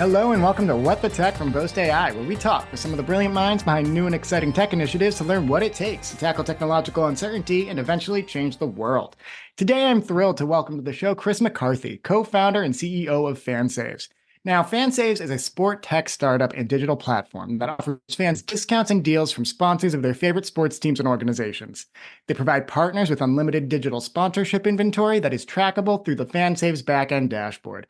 Hello and welcome to What the Tech from Boast AI, where we talk with some of the brilliant minds behind new and exciting tech initiatives to learn what it takes to tackle technological uncertainty and eventually change the world. Today, I'm thrilled to welcome to the show Kris McCarthy, co-founder and CEO of FanSaves. Now, FanSaves is a sport tech startup and digital platform that offers fans discounts and deals from sponsors of their favorite sports teams and organizations. They provide partners with unlimited digital sponsorship inventory that is trackable through the FanSaves backend dashboard.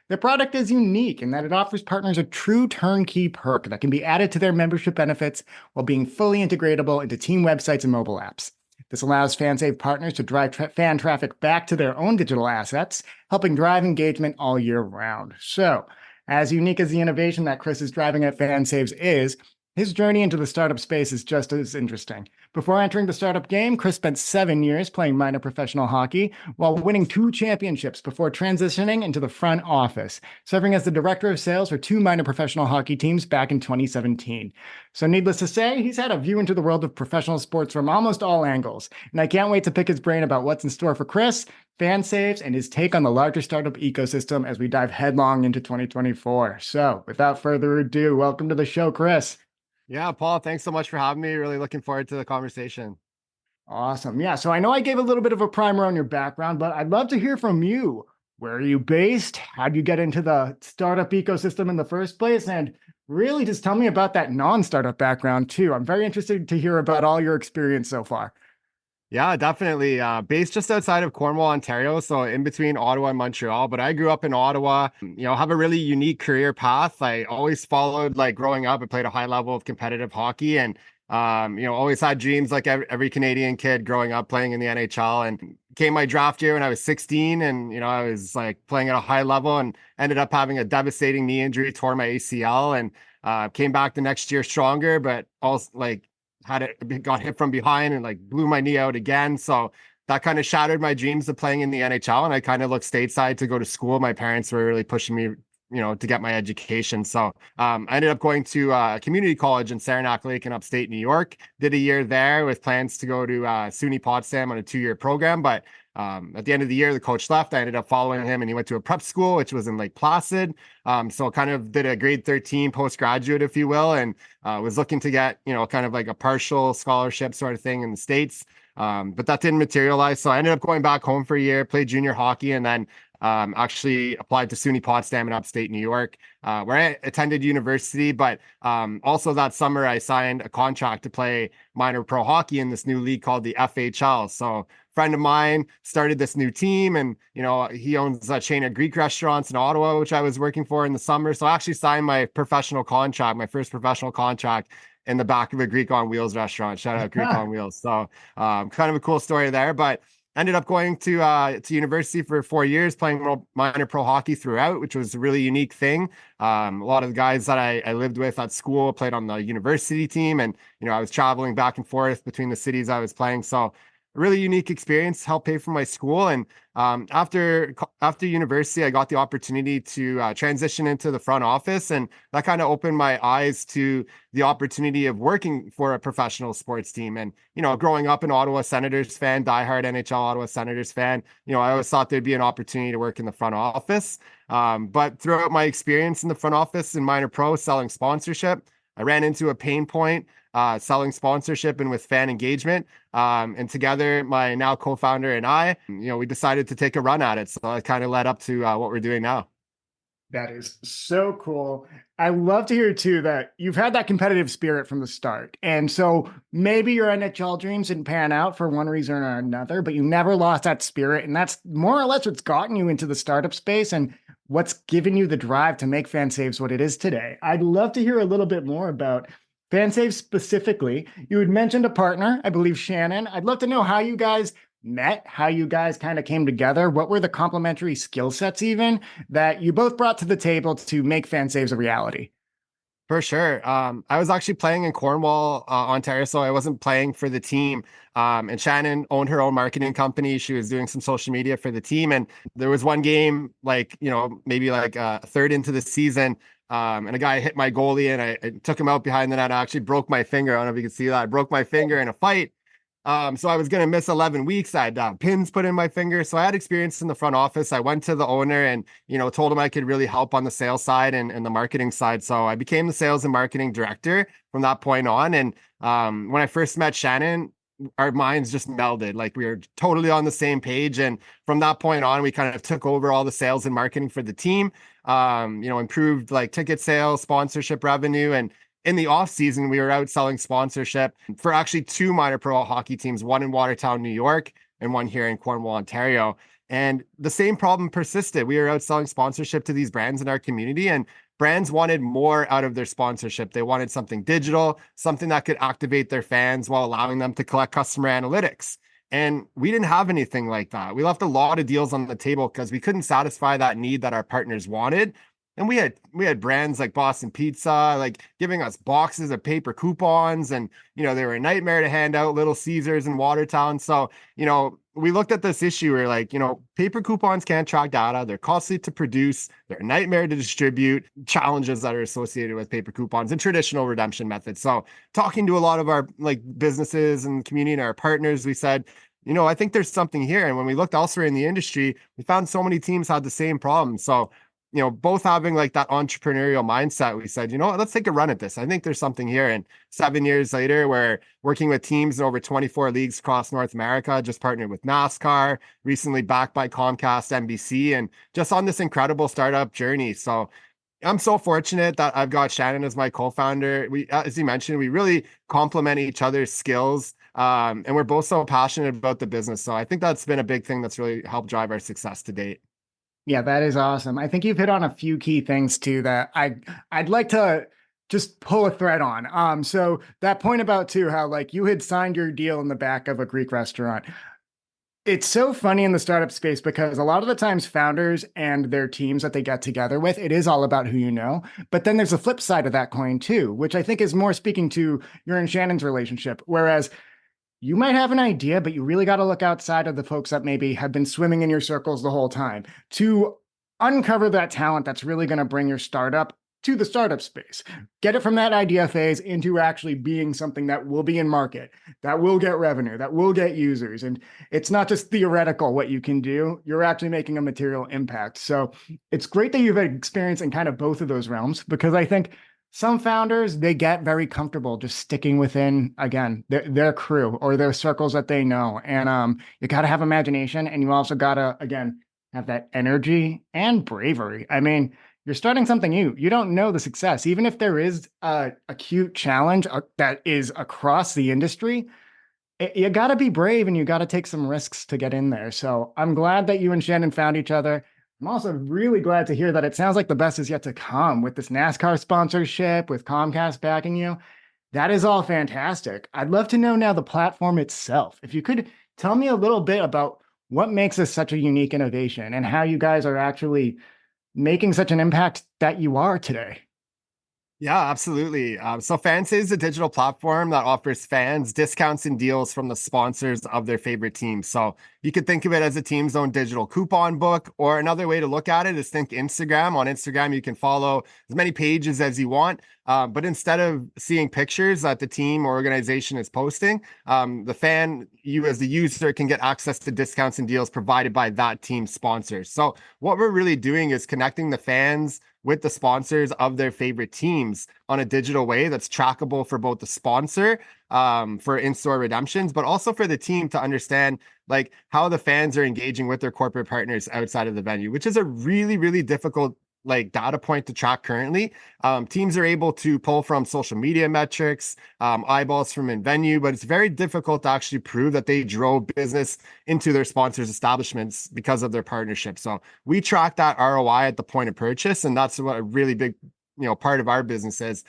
Their product is unique in that it offers partners a true turnkey perk that can be added to their membership benefits while being fully integratable into team websites and mobile apps. This allows FanSave partners to drive fan traffic back to their own digital assets, helping drive engagement all year round. So, as unique as the innovation that Kris is driving at FanSaves is, his journey into the startup space is just as interesting. Before entering the startup game, Kris spent 7 years playing minor professional hockey while winning 2 championships before transitioning into the front office, serving as the director of sales for 2 minor professional hockey teams back in 2017. So needless to say, he's had a view into the world of professional sports from almost all angles, and I can't wait to pick his brain about what's in store for Kris, FanSaves, and his take on the larger startup ecosystem as we dive headlong into 2024. So without further ado, welcome to the show, Kris. Yeah, Paul, thanks so much for having me. Really looking forward to the conversation. Awesome. Yeah. So I know I gave a little bit of a primer on your background, but I'd love to hear from you. Where are you based? How'd you get into the startup ecosystem in the first place? And really just tell me about that non-startup background too. I'm very interested to hear about all your experience so far. Yeah, definitely. Based just outside of Cornwall, Ontario, so in between Ottawa and Montreal. But I grew up in Ottawa, have a really unique career path. I always followed, like growing up, I played a high level of competitive hockey and, always had dreams like every Canadian kid growing up playing in the NHL. And came my draft year when I was 16 and, I was like playing at a high level and ended up having a devastating knee injury, tore my ACL and came back the next year stronger, but also like, got hit from behind and like blew my knee out again. So that kind of shattered my dreams of playing in the NHL. And I kind of looked stateside to go to school. My parents were really pushing me, to get my education. So I ended up going to community college in Saranac Lake in upstate New York. Did a year there with plans to go to SUNY Potsdam on a 2-year program. But at the end of the year, the coach left. I ended up following him and he went to a prep school, which was in Lake Placid. So kind of did a grade 13 postgraduate, if you will, and was looking to get, kind of like a partial scholarship sort of thing in the States. But that didn't materialize. So I ended up going back home for a year, played junior hockey, and then actually applied to SUNY Potsdam in upstate New York, where I attended university. But also that summer, I signed a contract to play minor pro hockey in this new league called the FHL. So friend of mine started this new team and, he owns a chain of Greek restaurants in Ottawa, which I was working for in the summer. So I actually signed my professional contract, my first professional contract in the back of a Greek on Wheels restaurant. Shout out Greek on Wheels. So kind of a cool story there, but ended up going to university for 4 years, playing minor pro hockey throughout, which was a really unique thing. A lot of the guys that I lived with at school played on the university team. And, I was traveling back and forth between the cities I was playing. So a really unique experience, helped pay for my school. And after university, I got the opportunity to transition into the front office. And that kind of opened my eyes to the opportunity of working for a professional sports team. And, growing up an Ottawa Senators fan, diehard NHL Ottawa Senators fan, I always thought there'd be an opportunity to work in the front office. But throughout my experience in the front office in minor pro selling sponsorship, I ran into a pain point selling sponsorship and with fan engagement. And together, my now co-founder and I, we decided to take a run at it. So it kind of led up to what we're doing now. That is so cool. I love to hear too that you've had that competitive spirit from the start. And so maybe your NHL dreams didn't pan out for one reason or another, but you never lost that spirit. And that's more or less what's gotten you into the startup space and what's given you the drive to make FanSaves what it is today. I'd love to hear a little bit more about FanSaves specifically. You had mentioned a partner, I believe Shannon. I'd love to know how you guys met, how you guys kind of came together. What were the complementary skill sets even that you both brought to the table to make FanSaves a reality? For sure. I was actually playing in Cornwall, Ontario, so I wasn't playing for the team. And Shannon owned her own marketing company. She was doing some social media for the team. And there was one game, like, maybe like a third into the season, and a guy hit my goalie and I took him out behind the net. I actually broke my finger. I don't know if you can see that. I broke my finger in a fight. So I was going to miss 11 weeks. I had pins put in my finger. So I had experience in the front office. I went to the owner and, told him I could really help on the sales side and the marketing side. So I became the sales and marketing director from that point on. And when I first met Shannon, our minds just melded. Like we were totally on the same page. And from that point on, we kind of took over all the sales and marketing for the team, improved like ticket sales, sponsorship revenue, and in the off season, we were out selling sponsorship for actually two minor pro hockey teams, one in Watertown, New York, and one here in Cornwall, Ontario. And the same problem persisted. We were out selling sponsorship to these brands in our community, and brands wanted more out of their sponsorship. They wanted something digital, something that could activate their fans while allowing them to collect customer analytics. And we didn't have anything like that. We left a lot of deals on the table because we couldn't satisfy that need that our partners wanted. And we had brands like Boston Pizza, like giving us boxes of paper coupons, and they were a nightmare to hand out, Little Caesars in Watertown. So, we looked at this issue. We're like, paper coupons can't track data. They're costly to produce. They're a nightmare to distribute. Challenges that are associated with paper coupons and traditional redemption methods. So, talking to a lot of our like businesses and community and our partners, we said, I think there's something here. And when we looked elsewhere in the industry, we found so many teams had the same problem. So both having like that entrepreneurial mindset, we said, let's take a run at this. I think there's something here. And 7 years later, we're working with teams in over 24 leagues across North America, just partnered with NASCAR, recently backed by Comcast, NBC, and just on this incredible startup journey. So I'm so fortunate that I've got Shannon as my co-founder. We, as you mentioned, we really complement each other's skills. And we're both so passionate about the business. So I think that's been a big thing that's really helped drive our success to date. Yeah, that is awesome. I think you've hit on a few key things too that I'd like to just pull a thread on. So that point about too how like you had signed your deal in the back of a Greek restaurant. It's so funny in the startup space because a lot of the times founders and their teams that they get together with, it is all about who you know. But then there's a flip side of that coin too, which I think is more speaking to your and Shannon's relationship. Whereas you might have an idea, but you really got to look outside of the folks that maybe have been swimming in your circles the whole time to uncover that talent that's really going to bring your startup to the startup space. Get it from that idea phase into actually being something that will be in market, that will get revenue, that will get users. And it's not just theoretical what you can do, you're actually making a material impact. So it's great that you've had experience in kind of both of those realms, because I think some founders, they get very comfortable just sticking within, again, their crew or their circles that they know. And you got to have imagination, and you also got to, again, have that energy and bravery. I mean, you're starting something new. You don't know the success. Even if there is a acute challenge that is across the industry, you got to be brave and you got to take some risks to get in there. So I'm glad that you and Shannon found each other. I'm also really glad to hear that it sounds like the best is yet to come with this NASCAR sponsorship, with Comcast backing you. That is all fantastic. I'd love to know now the platform itself. If you could tell me a little bit about what makes this such a unique innovation and how you guys are actually making such an impact that you are today. Yeah, absolutely. So FanSaves is a digital platform that offers fans discounts and deals from the sponsors of their favorite teams. So you could think of it as a team's own digital coupon book, or another way to look at it is think Instagram. On Instagram, you can follow as many pages as you want. But instead of seeing pictures that the team or organization is posting, the fan, you as the user, can get access to discounts and deals provided by that team's sponsors. So what we're really doing is connecting the fans with the sponsors of their favorite teams on a digital way that's trackable for both the sponsor, for in-store redemptions, but also for the team to understand like how the fans are engaging with their corporate partners outside of the venue, which is a really, really difficult like data point to track currently. Teams are able to pull from social media metrics, eyeballs from in venue, but it's very difficult to actually prove that they drove business into their sponsors' establishments because of their partnership. So we track that ROI at the point of purchase, and that's what a really big part of our business is.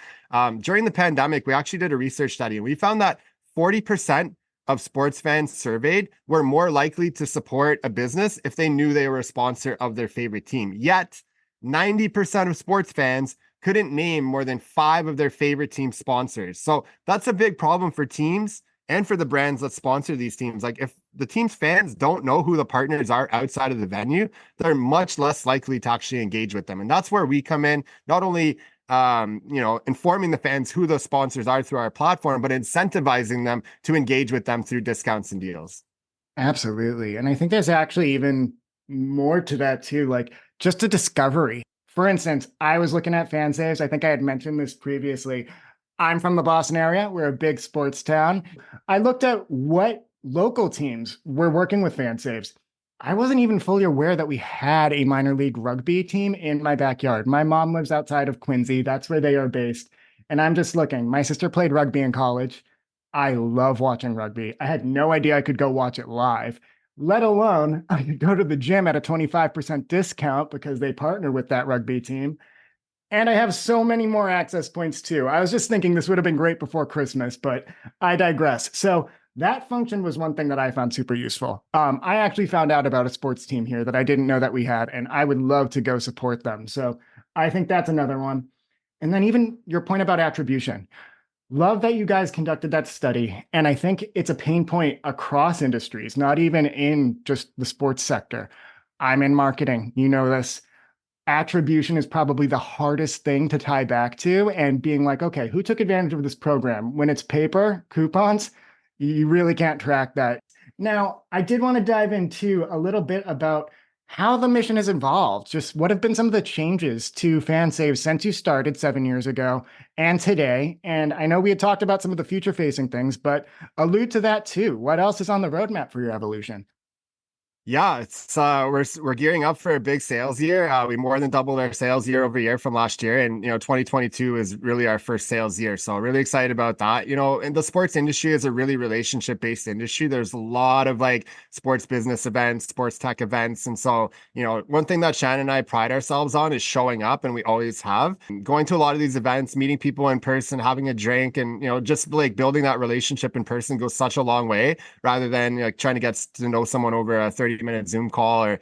During the pandemic, we actually did a research study, and we found that 40% of sports fans surveyed were more likely to support a business if they knew they were a sponsor of their favorite team. Yet 90% of sports fans couldn't name more than 5 of their favorite team sponsors. So that's a big problem for teams and for the brands that sponsor these teams. Like if the team's fans don't know who the partners are outside of the venue, they're much less likely to actually engage with them. And that's where we come in, not only informing the fans who those sponsors are through our platform, but incentivizing them to engage with them through discounts and deals. Absolutely. And I think there's actually even more to that too, like just a discovery. For instance, I was looking at FanSaves. I think I had mentioned this previously. I'm from the Boston area. We're a big sports town. I looked at what local teams were working with FanSaves. I wasn't even fully aware that we had a minor league rugby team in my backyard. My mom lives outside of Quincy. That's where they are based. And I'm just looking. My sister played rugby in college. I love watching rugby. I had no idea I could go watch it live, let alone I could go to the gym at a 25% discount because they partner with that rugby team. And I have so many more access points too. I was just thinking this would have been great before Christmas, but I digress. So that function was one thing that I found super useful. I actually found out about a sports team here that I didn't know that we had, and I would love to go support them. So I think that's another one. And then even your point about attribution. Love that you guys conducted that study. And I think it's a pain point across industries, not even in just the sports sector. I'm in marketing. You know this. Attribution is probably the hardest thing to tie back to, and being like, okay, who took advantage of this program? When it's paper, coupons, you really can't track that. Now, I did want to dive into a little bit about how the mission has evolved. Just what have been some of the changes to FanSaves since you started 7 years ago and today? And I know we had talked about some of the future facing things, but allude to that too. What else is on the roadmap for your evolution? Yeah, it's we're gearing up for a big sales year. We more than doubled our sales year over year from last year, and 2022 is really our first sales year. So really excited about that. And the sports industry is a really relationship based industry. There's a lot of like sports business events, sports tech events, and so one thing that Shannon and I pride ourselves on is showing up, and we always have. Going to a lot of these events, meeting people in person, having a drink, and just like building that relationship in person goes such a long way rather than like trying to get to know someone over a 30-minute Zoom call or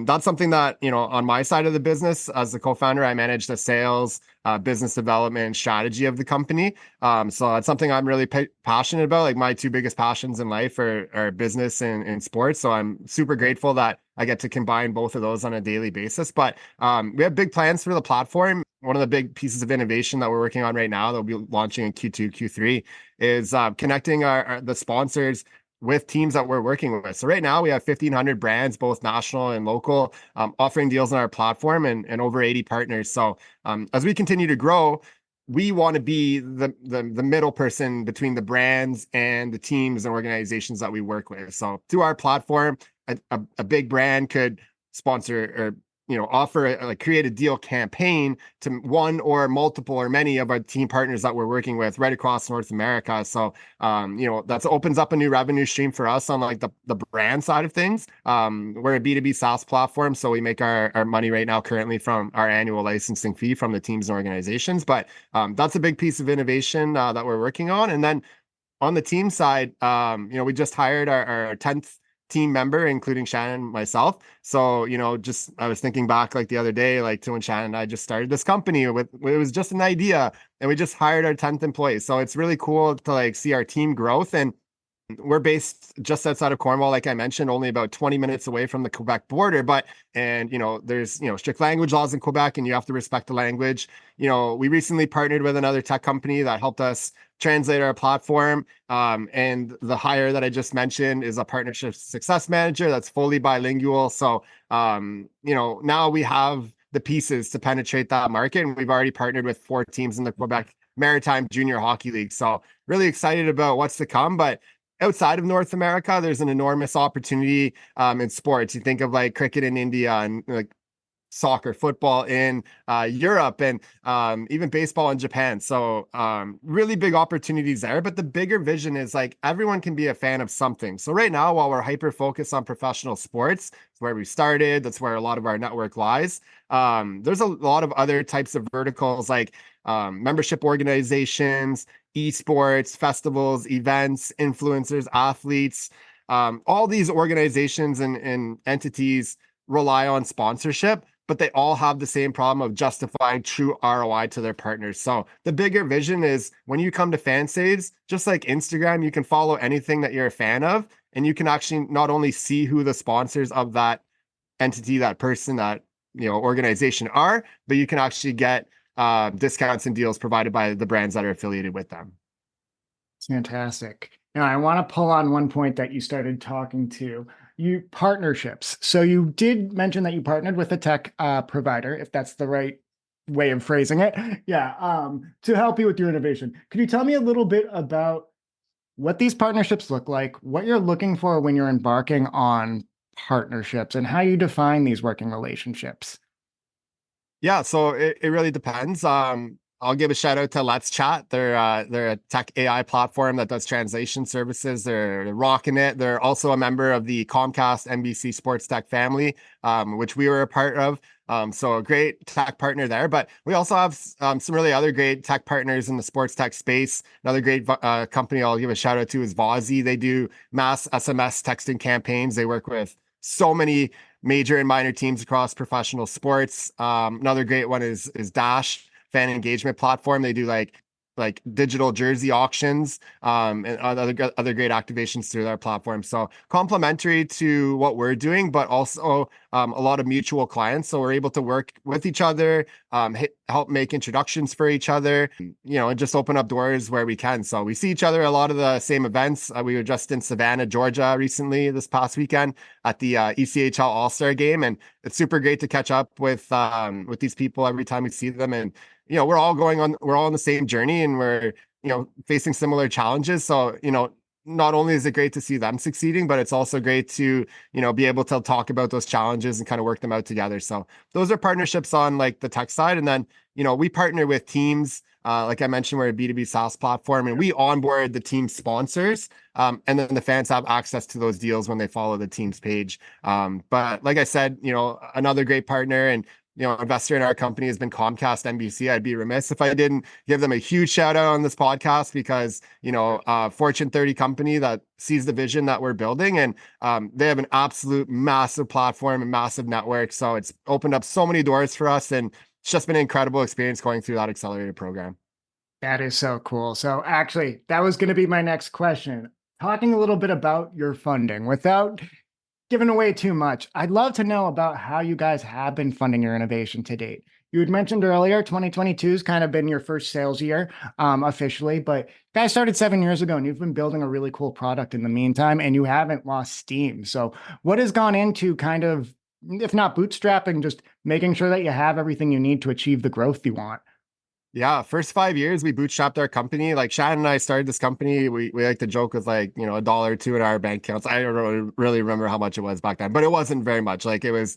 that's something that on my side of the business as the co-founder, I manage the sales, business development and strategy of the company. So that's something I'm really passionate about. Like my two biggest passions in life are business and sports. So I'm super grateful that I get to combine both of those on a daily basis. But we have big plans for the platform. One of the big pieces of innovation that we're working on right now that we'll be launching in Q2, Q3 is connecting the sponsors with teams that we're working with. So right now we have 1,500 brands, both national and local, offering deals on our platform and over 80 partners. So as we continue to grow, we want to be the middle person between the brands and the teams and organizations that we work with. So through our platform, a big brand could sponsor or offer like create a deal campaign to one or multiple or many of our team partners that we're working with right across North America. So that opens up a new revenue stream for us on like the brand side of things. We're a B2B SaaS platform, so we make our money right now currently from our annual licensing fee from the teams and organizations. But that's a big piece of innovation that we're working on. And then on the team side, we just hired our 10th team member, including Shannon and myself. So, I was thinking back like the other day, like to when Shannon and I just started this company it was just an idea and we just hired our 10th employee. So it's really cool to like see our team growth. And we're based just outside of Cornwall, like I mentioned, only about 20 minutes away from the Quebec border. There's, strict language laws in Quebec and you have to respect the language. We recently partnered with another tech company that helped us translate our platform. And the hire that I just mentioned is a partnership success manager that's fully bilingual. So, now we have the pieces to penetrate that market. And we've already partnered with 4 teams in the Quebec Maritime Junior Hockey League. So really excited about what's to come. But outside of North America, there's an enormous opportunity in sports. You think of like cricket in India and like soccer, football in Europe, and even baseball in Japan. So really big opportunities there. But the bigger vision is like everyone can be a fan of something. So right now, while we're hyper focused on professional sports, it's where we started. That's where a lot of our network lies. There's a lot of other types of verticals like membership organizations, esports, festivals, events, influencers, athletes. All these organizations and entities rely on sponsorship, but they all have the same problem of justifying true ROI to their partners. So the bigger vision is when you come to FanSaves, just like Instagram, you can follow anything that you're a fan of, and you can actually not only see who the sponsors of that entity, that person, that organization are, but you can actually get discounts and deals provided by the brands that are affiliated with them. It's fantastic. Now, I want to pull on one point that you started talking to you partnerships. So you did mention that you partnered with a tech provider, if that's the right way of phrasing it. Yeah, to help you with your innovation. Could you tell me a little bit about what these partnerships look like, what you're looking for when you're embarking on partnerships, and how you define these working relationships? Yeah, so it really depends. I'll give a shout out to Let's Chat. They're a tech AI platform that does translation services. They're rocking it. They're also a member of the Comcast NBC Sports Tech family, which we were a part of. So a great tech partner there. But we also have some really other great tech partners in the sports tech space. Another great company I'll give a shout out to is Vozi. They do mass SMS texting campaigns. They work with so many major and minor teams across professional sports. Another great one is Dash fan engagement platform. They do like digital jersey auctions and other great activations through their platform. So complementary to what we're doing, but also a lot of mutual clients. So we're able to work with each other, help make introductions for each other, and just open up doors where we can. So we see each other at a lot of the same events. We were just in Savannah, Georgia recently this past weekend at the ECHL All-Star game. And it's super great to catch up with these people every time we see them. And we're all on the same journey, and we're, facing similar challenges. So, not only is it great to see them succeeding, but it's also great to, be able to talk about those challenges and kind of work them out together. So those are partnerships on like the tech side. And then, we partner with teams. Like I mentioned, we're a B2B SaaS platform, and we onboard the team sponsors. And then the fans have access to those deals when they follow the team's page. But like I said, another great partner and investor in our company has been Comcast NBC. I'd be remiss if I didn't give them a huge shout out on this podcast because, Fortune 30 company that sees the vision that we're building, and they have an absolute massive platform and massive network. So it's opened up so many doors for us, and it's just been an incredible experience going through that accelerated program. That is so cool. So actually, that was going to be my next question. Talking a little bit about your funding without giving away too much, I'd love to know about how you guys have been funding your innovation to date. You had mentioned earlier, 2022 has kind of been your first sales year officially, but you guys started 7 years ago and you've been building a really cool product in the meantime, and you haven't lost steam. So what has gone into kind of, if not bootstrapping, just making sure that you have everything you need to achieve the growth you want? Yeah, first 5 years we bootstrapped our company. Like Shannon and I started this company. We like to joke with like, a dollar or two in our bank accounts. I don't really remember how much it was back then, but it wasn't very much. Like it was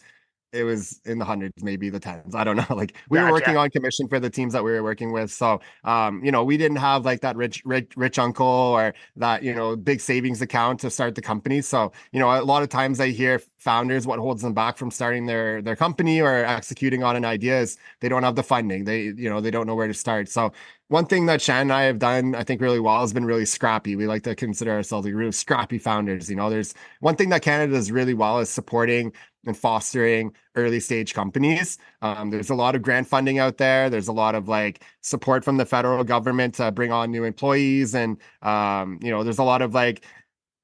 in the hundreds, maybe the tens. I don't know. Like we were working Gotcha. on commission for the teams that we were working with. So, we didn't have like that rich uncle or that, big savings account to start the company. So, a lot of times I hear founders, what holds them back from starting their company or executing on an idea is they don't have the funding. They don't know where to start. So one thing that Shannon and I have done, I think really well has been really scrappy. We like to consider ourselves like really scrappy founders. There's one thing that Canada does really well is supporting and fostering early stage companies. There's a lot of grant funding out there. There's a lot of like support from the federal government to bring on new employees. And, there's a lot of like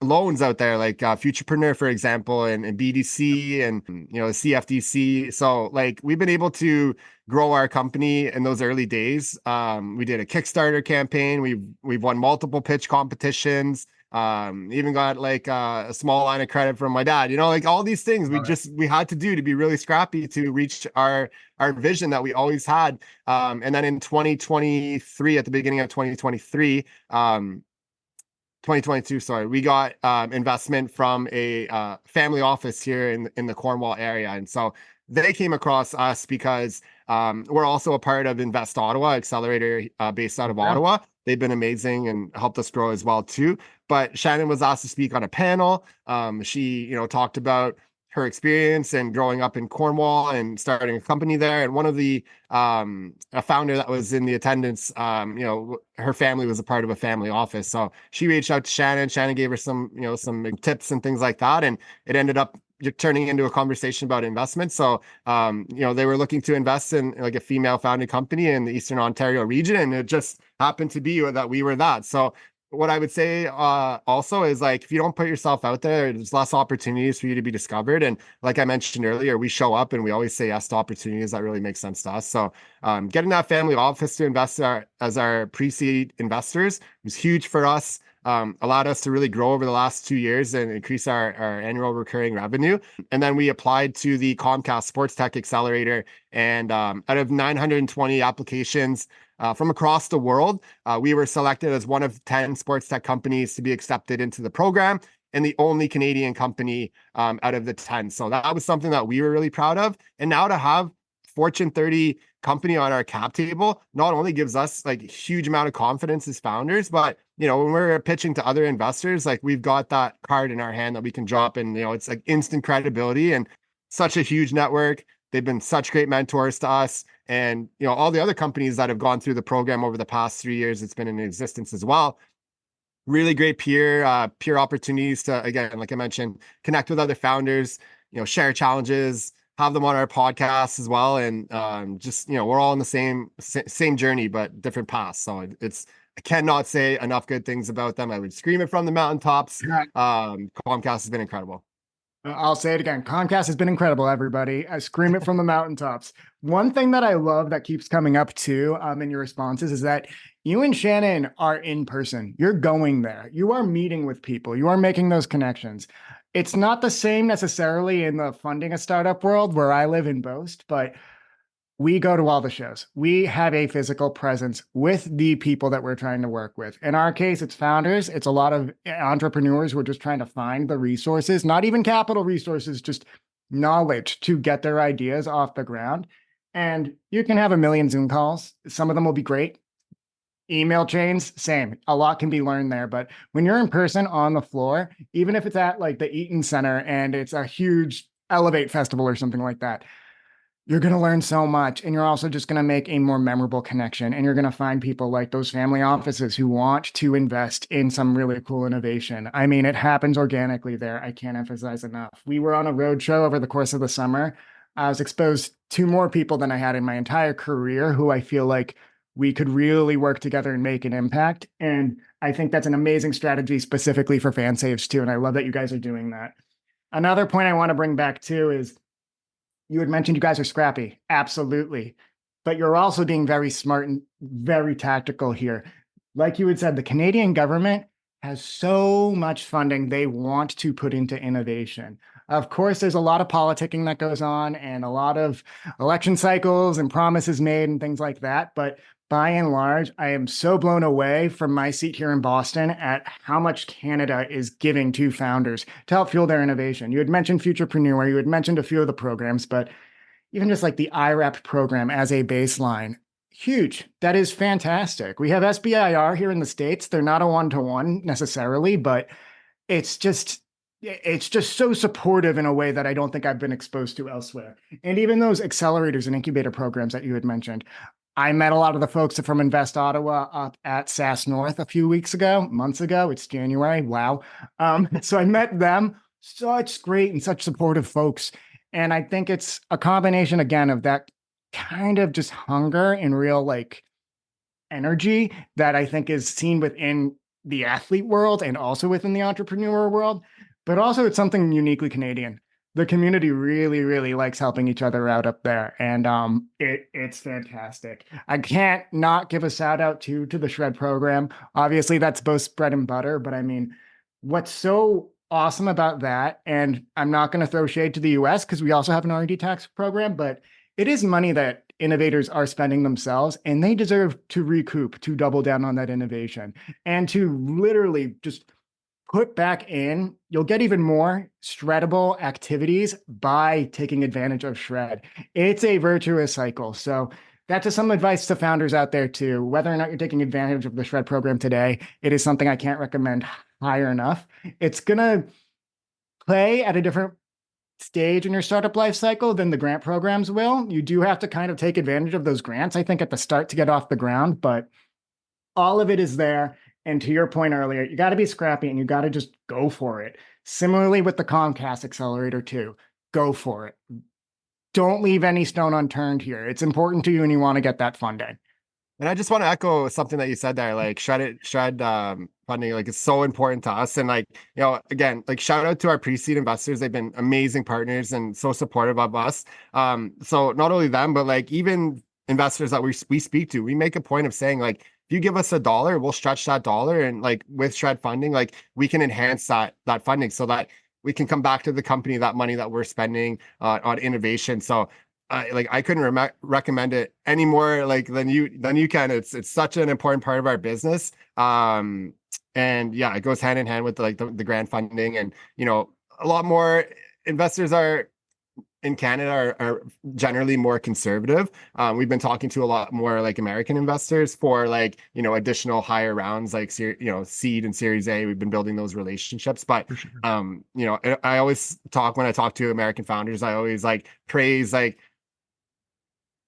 loans out there, like Futurepreneur, for example, and BDC and, CFDC. So like we've been able to grow our company in those early days. We did a Kickstarter campaign. We've won multiple pitch competitions. Even got like a small line of credit from my dad, like all these things we had to do to be really scrappy to reach our vision that we always had. And then in 2023, at the beginning of 2023, 2022, sorry, we got investment from a family office here in the Cornwall area. And so they came across us because we're also a part of Invest Ottawa Accelerator based out of Ottawa. They've been amazing and helped us grow as well too. But Shannon was asked to speak on a panel. She, talked about her experience and growing up in Cornwall and starting a company there. And one of the a founder that was in the attendance, her family was a part of a family office. So she reached out to Shannon. Shannon gave her some tips and things like that. And it ended up turning into a conversation about investment. So, they were looking to invest in like a female founded company in the Eastern Ontario region. And it just happened to be that we were that. So what I would say also is like if you don't put yourself out there, there's less opportunities for you to be discovered. And like I mentioned earlier, we show up and we always say yes to opportunities that really make sense to us. So getting that family office to invest as our pre-seed investors was huge for us. Allowed us to really grow over the last 2 years and increase our annual recurring revenue. And then we applied to the Comcast Sports Tech Accelerator. And out of 920 applications from across the world, we were selected as one of 10 sports tech companies to be accepted into the program and the only Canadian company out of the 10. So that was something that we were really proud of. And now to have Fortune 30 company on our cap table not only gives us like a huge amount of confidence as founders, but when we're pitching to other investors, like we've got that card in our hand that we can drop, and it's like instant credibility and such a huge network. They've been such great mentors to us, and all the other companies that have gone through the program over the past 3 years it's been in existence as well. Really great peer opportunities to, again, like I mentioned, connect with other founders, share challenges, have them on our podcast as well. And just, we're all on the same journey, but different paths. So I cannot say enough good things about them. I would scream it from the mountaintops. Comcast has been incredible. I'll say it again. Comcast has been incredible, everybody. I scream it from the mountaintops. One thing that I love that keeps coming up too in your responses is that you and Shannon are in person. You're going there. You are meeting with people. You are making those connections. It's not the same necessarily in the funding a startup world where I live in Boast, but we go to all the shows. We have a physical presence with the people that we're trying to work with. In our case, it's founders. It's a lot of entrepreneurs who are just trying to find the resources, not even capital resources, just knowledge to get their ideas off the ground. And you can have a million Zoom calls. Some of them will be great. Email chains, same. A lot can be learned there. But when you're in person on the floor, even if it's at like the Eaton Center and it's a huge Elevate festival or something like that, you're going to learn so much, and you're also just going to make a more memorable connection, and you're going to find people like those family offices who want to invest in some really cool innovation. I mean, it happens organically there. I can't emphasize enough. We were on a road show over the course of the summer. I was exposed to more people than I had in my entire career who I feel like we could really work together and make an impact. And I think that's an amazing strategy specifically for FanSaves too. And I love that you guys are doing that. Another point I want to bring back too is you had mentioned you guys are scrappy. Absolutely. But you're also being very smart and very tactical here. Like you had said, the Canadian government has so much funding they want to put into innovation. Of course, there's a lot of politicking that goes on and a lot of election cycles and promises made and things like that. But by and large, I am so blown away from my seat here in Boston at how much Canada is giving to founders to help fuel their innovation. You had mentioned Futurepreneur, you had mentioned a few of the programs, but even just like the IRAP program as a baseline, huge. That is fantastic. We have SBIR here in the States. They're not a one-to-one necessarily, but it's just so supportive in a way that I don't think I've been exposed to elsewhere. And even those accelerators and incubator programs that you had mentioned, I met a lot of the folks from Invest Ottawa up at SAS North a few months ago. It's January. Wow. So I met them. Such great and such supportive folks. And I think it's a combination, again, of that kind of just hunger and real like energy that I think is seen within the athlete world and also within the entrepreneur world. But also it's something uniquely Canadian. The community really, really likes helping each other out up there. And it's fantastic. I can't not give a shout out to the Shred program. Obviously, that's both bread and butter. But I mean, what's so awesome about that, and I'm not going to throw shade to the US because we also have an R&D tax program, but it is money that innovators are spending themselves, and they deserve to recoup, to double down on that innovation, and to literally just put back in. You'll get even more shreddable activities by taking advantage of Shred. It's a virtuous cycle. So that's just some advice to founders out there too. Whether or not you're taking advantage of the Shred program today, it is something I can't recommend higher enough. It's going to play at a different stage in your startup life cycle than the grant programs will. You do have to kind of take advantage of those grants, I think, at the start to get off the ground, but all of it is there. And to your point earlier, you got to be scrappy and you got to just go for it. Similarly with the Comcast Accelerator too, go for it. Don't leave any stone unturned here. It's important to you and you want to get that funding. And I just want to echo something that you said there, like shred funding, like it's so important to us. And like, again, like shout out to our pre-seed investors. They've been amazing partners and so supportive of us. So not only them, but like even investors that we speak to, we make a point of saying like, if you give us $1, we'll stretch that dollar, and like with shred funding, like we can enhance that funding so that we can come back to the company that money that we're spending on innovation. So I couldn't recommend it any more like than you can. It's such an important part of our business. And yeah, it goes hand in hand with like the grant funding, and a lot more investors are in Canada are generally more conservative. We've been talking to a lot more like American investors for like additional higher rounds, like seed and Series A. We've been building those relationships, but For sure. I always talk when I talk to American founders. I always like praise like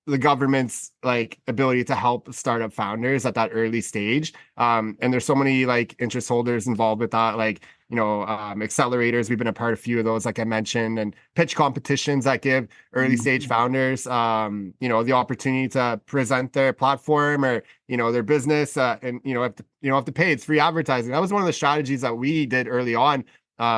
the government's like ability to help startup founders at that early stage. And there's so many like interest holders involved with that, like, accelerators. We've been a part of a few of those, like I mentioned, and pitch competitions that give early stage founders, the opportunity to present their platform or, their business, and, if to pay, it's free advertising. That was one of the strategies that we did early on.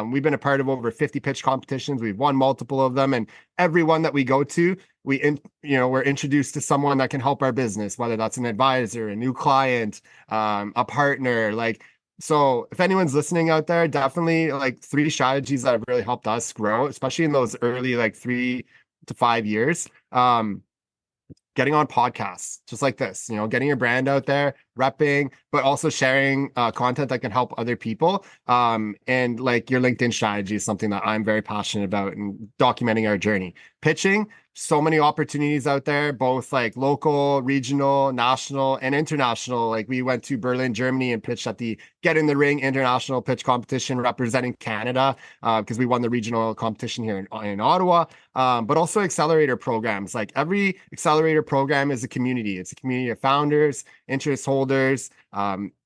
We've been a part of over 50 pitch competitions. We've won multiple of them, and every one that we go to, we're introduced to someone that can help our business, whether that's an advisor, a new client, a partner. Like, so if anyone's listening out there, definitely like 3 strategies that have really helped us grow, especially in those early like 3 to 5 years. Getting on podcasts just like this, getting your brand out there, repping, but also sharing content that can help other people. And like your LinkedIn strategy is something that I'm very passionate about, and documenting our journey. Pitching, so many opportunities out there, both like local, regional, national, and international. Like we went to Berlin, Germany, and pitched at the Get in the Ring international pitch competition representing Canada, because we won the regional competition here in Ottawa. But also accelerator programs. Like every accelerator program is a community. It's a community of founders, interest holders,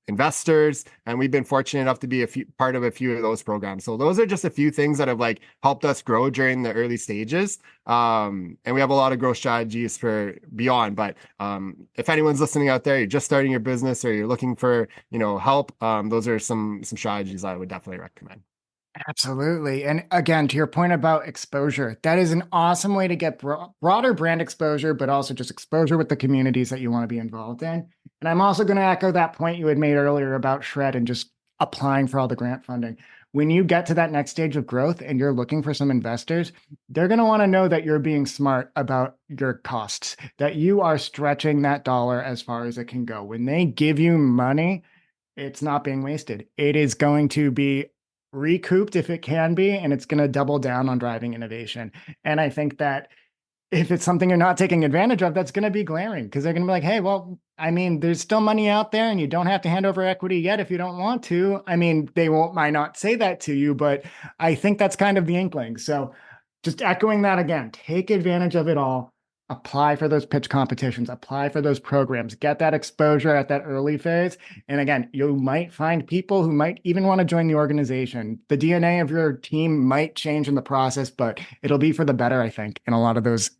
investors, and we've been fortunate enough to be part of a few of those programs. So those are just a few things that have like helped us grow during the early stages. And we have a lot of growth strategies for beyond. But if anyone's listening out there, you're just starting your business or you're looking for help, those are some strategies I would definitely recommend. Absolutely. And again, to your point about exposure, that is an awesome way to get broader brand exposure, but also just exposure with the communities that you want to be involved in. And I'm also going to echo that point you had made earlier about Shred and just applying for all the grant funding. When you get to that next stage of growth and you're looking for some investors, they're going to want to know that you're being smart about your costs, that you are stretching that dollar as far as it can go. When they give you money, it's not being wasted. It is going to be recouped if it can be, and it's going to double down on driving innovation. And I think that if it's something you're not taking advantage of, that's going to be glaring, because they're going to be like, hey, well, I mean, there's still money out there and you don't have to hand over equity yet if you don't want to. I mean, might not say that to you, but I think that's kind of the inkling. So just echoing that again, take advantage of it all. Apply for those pitch competitions, apply for those programs, get that exposure at that early phase. And again, you might find people who might even want to join the organization. The DNA of your team might change in the process, but it'll be for the better, I think, in a lot of those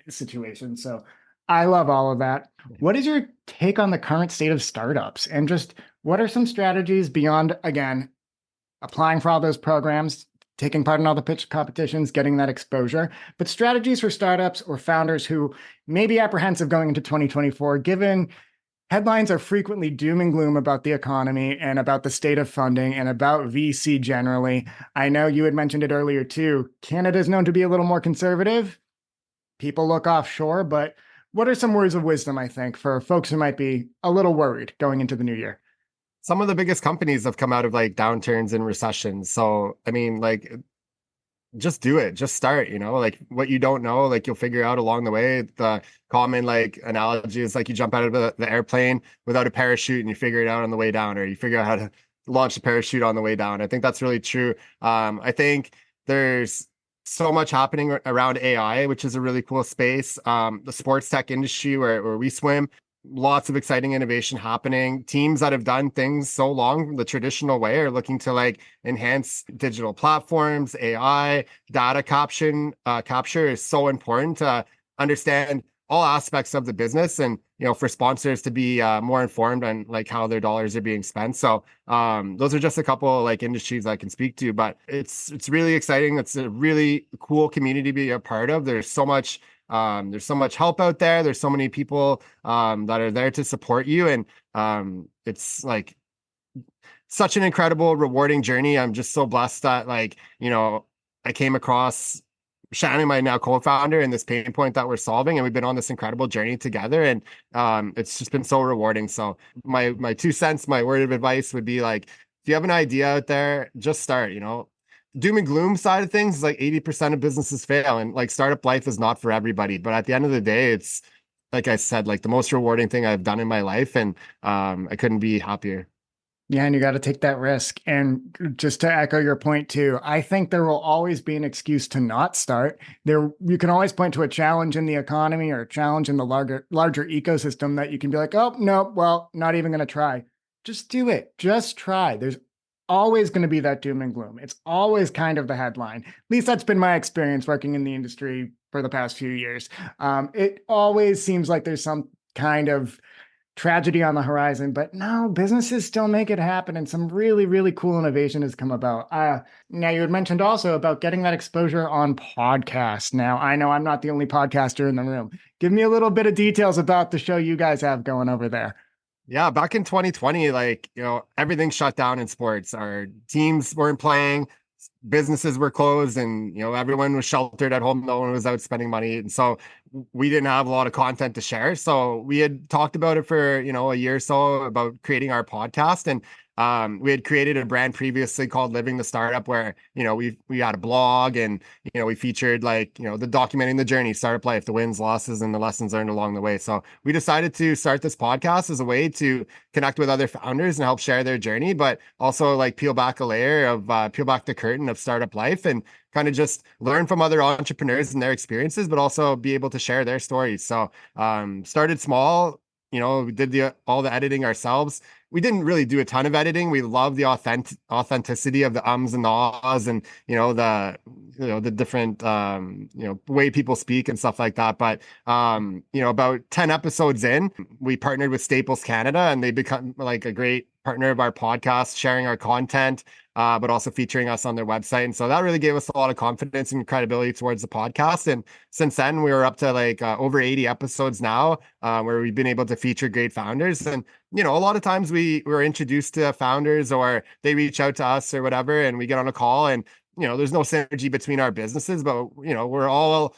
situations. So I love all of that. What is your take on the current state of startups, and just what are some strategies beyond, again, applying for all those programs, taking part in all the pitch competitions, getting that exposure, but strategies for startups or founders who may be apprehensive going into 2024, given headlines are frequently doom and gloom about the economy and about the state of funding and about VC generally. I know you had mentioned it earlier too. Canada is known to be a little more conservative. People look offshore, but what are some words of wisdom, I think, for folks who might be a little worried going into the new year? Some of the biggest companies have come out of like downturns and recessions. So, I mean, like, just do it, just start, like what you don't know, like you'll figure out along the way. The common like analogy is like you jump out of the airplane without a parachute and you figure it out on the way down, or you figure out how to launch a parachute on the way down. I think that's really true. I think there's so much happening around AI, which is a really cool space. The sports tech industry where we swim, lots of exciting innovation happening. Teams that have done things so long the traditional way are looking to like enhance digital platforms. AI, data capture is so important to understand all aspects of the business, and for sponsors to be more informed on like how their dollars are being spent. So those are just a couple like industries I can speak to, but it's really exciting. It's a really cool community to be a part of. There's so much help out there. There's so many people that are there to support you, and it's like such an incredible, rewarding journey. I'm just so blessed that I came across Shannon, my now co-founder, and this pain point that we're solving, and we've been on this incredible journey together, and it's just been so rewarding. So my 2 cents, my word of advice would be like, if you have an idea out there, just start. Doom and gloom side of things is like 80% of businesses fail, and like startup life is not for everybody. But at the end of the day, it's like I said, like the most rewarding thing I've done in my life, and I couldn't be happier. Yeah, and you got to take that risk. And just to echo your point too, I think there will always be an excuse to not start. You can always point to a challenge in the economy or a challenge in the larger ecosystem that you can be like, oh no, well, not even going to try. Just do it. Just try. There's always going to be that doom and gloom. It's always kind of the headline. At least that's been my experience working in the industry for the past few years. It always seems like there's some kind of tragedy on the horizon, but no, businesses still make it happen, and some really, really cool innovation has come about. Now, you had mentioned also about getting that exposure on podcasts. Now, I know I'm not the only podcaster in the room. Give me a little bit of details about the show you guys have going over there. Yeah, back in 2020, everything shut down in sports. Our teams weren't playing, businesses were closed, and everyone was sheltered at home. No one was out spending money, and so we didn't have a lot of content to share. So we had talked about it for a year or so about creating our podcast, and we had created a brand previously called Living the Startup, where we had a blog, and we featured the documenting the journey, startup life, the wins, losses, and the lessons learned along the way. So we decided to start this podcast as a way to connect with other founders and help share their journey, but also peel back the curtain of startup life, and kind of just learn from other entrepreneurs and their experiences, but also be able to share their stories. So started small. We did all the editing ourselves. We didn't really do a ton of editing. We love the authenticity of the ums and ahs, and the different way people speak and stuff like that. But about 10 episodes in, we partnered with Staples Canada, and they become like a great partner of our podcast, sharing our content, but also featuring us on their website. And so that really gave us a lot of confidence and credibility towards the podcast. And since then, we were up to over 80 episodes now, where we've been able to feature great founders. And a lot of times we were introduced to founders, or they reach out to us or whatever, and we get on a call, and there's no synergy between our businesses, but we're all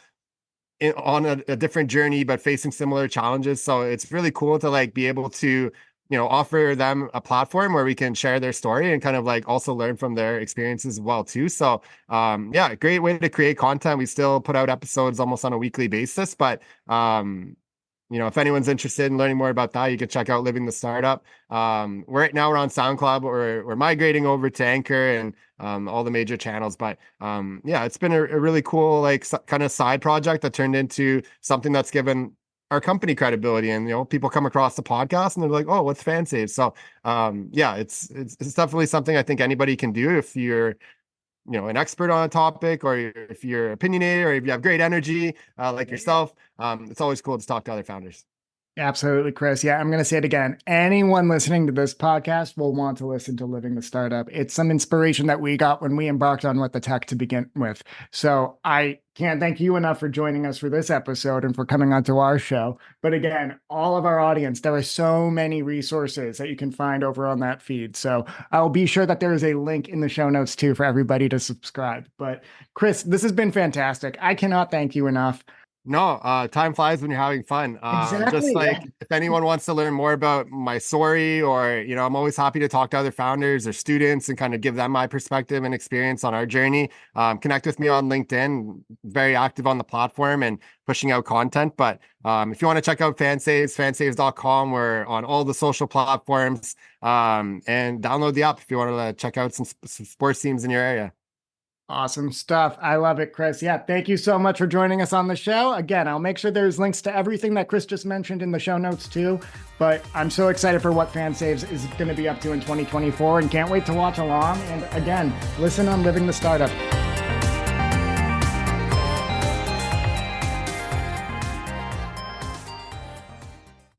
on a different journey, but facing similar challenges. So it's really cool to be able to offer them a platform where we can share their story and kind of also learn from their experiences as well too. So yeah, great way to create content. We still put out episodes almost on a weekly basis, but if anyone's interested in learning more about that, you can check out Living the Startup. Right now we're on SoundCloud. We're migrating over to Anchor and all the major channels. But yeah, it's been a really cool kind of side project that turned into something that's given our company credibility, and people come across the podcast and they're like, oh, what's FanSaves? So yeah, it's definitely something I think anybody can do if you're an expert on a topic, or if you're opinionated, or if you have great energy like yourself. It's always cool to talk to other founders. Absolutely, Kris. Yeah, I'm going to say it again. Anyone listening to this podcast will want to listen to Living the Startup. It's some inspiration that we got when we embarked on What the Tech to begin with. So I can't thank you enough for joining us for this episode and for coming onto our show. But again, all of our audience, there are so many resources that you can find over on that feed. So I'll be sure that there is a link in the show notes too for everybody to subscribe. But Kris, this has been fantastic. I cannot thank you enough. No, time flies when you're having fun. Exactly. If anyone wants to learn more about my story, or, I'm always happy to talk to other founders or students and kind of give them my perspective and experience on our journey. Connect with me on LinkedIn, very active on the platform and pushing out content. But if you want to check out FanSaves, fansaves.com, we're on all the social platforms, and download the app if you want to check out some sports teams in your area. Awesome stuff. I love it, Kris. Yeah, thank you so much for joining us on the show. Again, I'll make sure there's links to everything that Kris just mentioned in the show notes too. But I'm so excited for what FanSaves is going to be up to in 2024, and can't wait to watch along. And again, listen on Living the Startup.